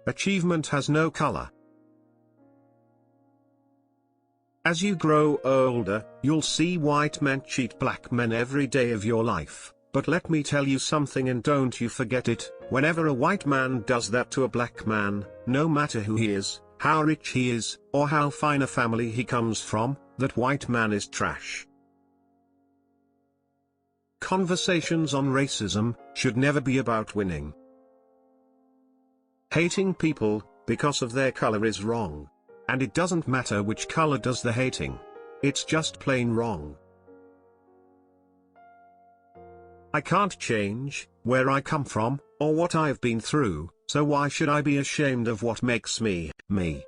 Achievement has no color. As you grow older, you'll see white men cheat black men every day of your life, but let me tell you something and don't you forget it, whenever a white man does that to a black man, no matter who he is, how rich he is, or how fine a family he comes from, that white man is trash. Conversations on racism should never be about winning. Hating people because of their color is wrong. And it doesn't matter which color does the hating. It's just plain wrong. I can't change where I come from, or what I've been through, so why should I be ashamed of what makes me, me?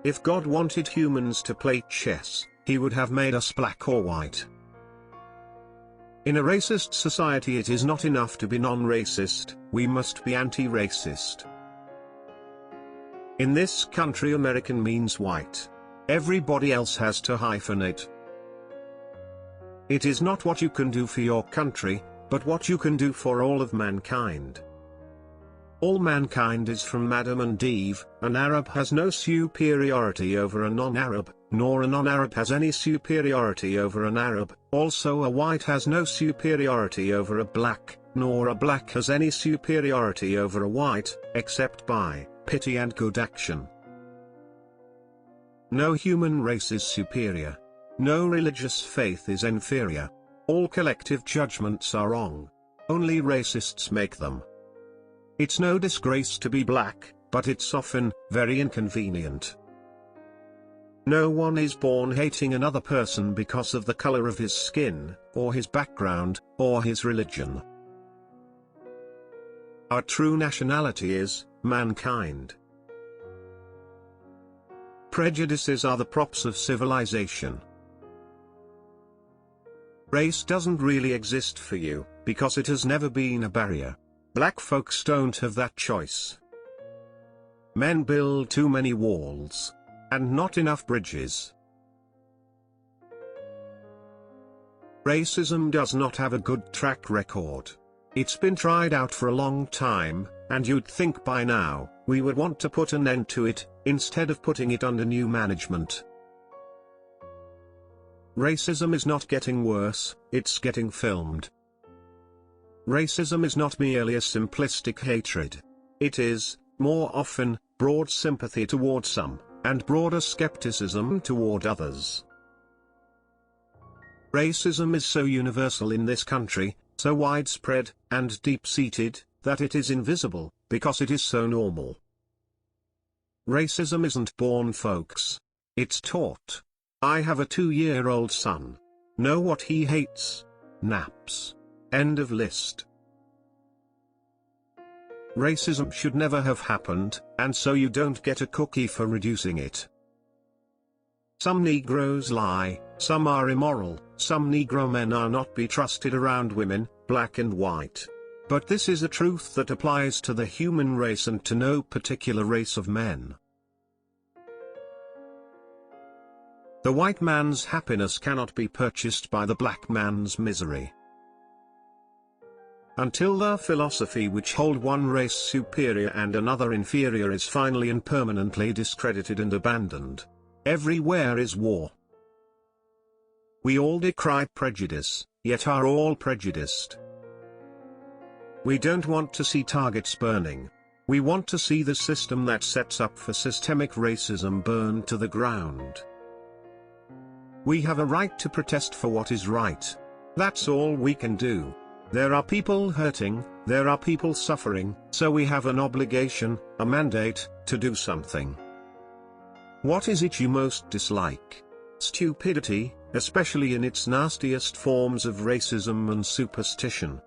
If God wanted humans to play chess, he would have made us black or white. In a racist society it is not enough to be non-racist, we must be anti-racist. In this country American means white. Everybody else has to hyphenate. It is not what you can do for your country, but what you can do for all of mankind. All mankind is from Adam and Eve. An Arab has no superiority over a non-Arab, nor a non-Arab has any superiority over an Arab. Also a white has no superiority over a black, nor a black has any superiority over a white, except by pity and good action. No human race is superior. No religious faith is inferior. All collective judgments are wrong. Only racists make them. It's no disgrace to be black, but it's often very inconvenient. No one is born hating another person because of the color of his skin, or his background, or his religion. Our true nationality is mankind. Prejudices are the props of civilization. Race doesn't really exist for you, because it has never been a barrier. Black folks don't have that choice. Men build too many walls, and not enough bridges. Racism does not have a good track record. It's been tried out for a long time, and you'd think by now, we would want to put an end to it, instead of putting it under new management. Racism is not getting worse, it's getting filmed. Racism is not merely a simplistic hatred. It is, more often, broad sympathy toward some, and broader skepticism toward others. Racism is so universal in this country, so widespread, and deep-seated, that it is invisible, because it is so normal. Racism isn't born, folks. It's taught. I have a 2-year-old son. Know what he hates? Naps. End of list. Racism should never have happened, and so you don't get a cookie for reducing it. Some Negroes lie, some are immoral, some Negro men are not be trusted around women, black and white. But this is a truth that applies to the human race and to no particular race of men. The white man's happiness cannot be purchased by the black man's misery. Until the philosophy which hold one race superior and another inferior is finally and permanently discredited and abandoned, everywhere is war. We all decry prejudice, yet are all prejudiced. We don't want to see targets burning. We want to see the system that sets up for systemic racism burned to the ground. We have a right to protest for what is right. That's all we can do. There are people hurting, there are people suffering, so we have an obligation, a mandate, to do something. What is it you most dislike? Stupidity, especially in its nastiest forms of racism and superstition.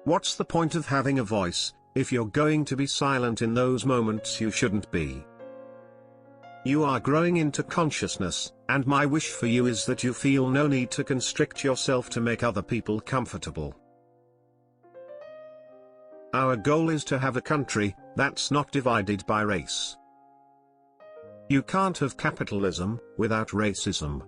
What's the point of having a voice, if you're going to be silent in those moments you shouldn't be? You are growing into consciousness, and my wish for you is that you feel no need to constrict yourself to make other people comfortable. Our goal is to have a country that's not divided by race. You can't have capitalism without racism.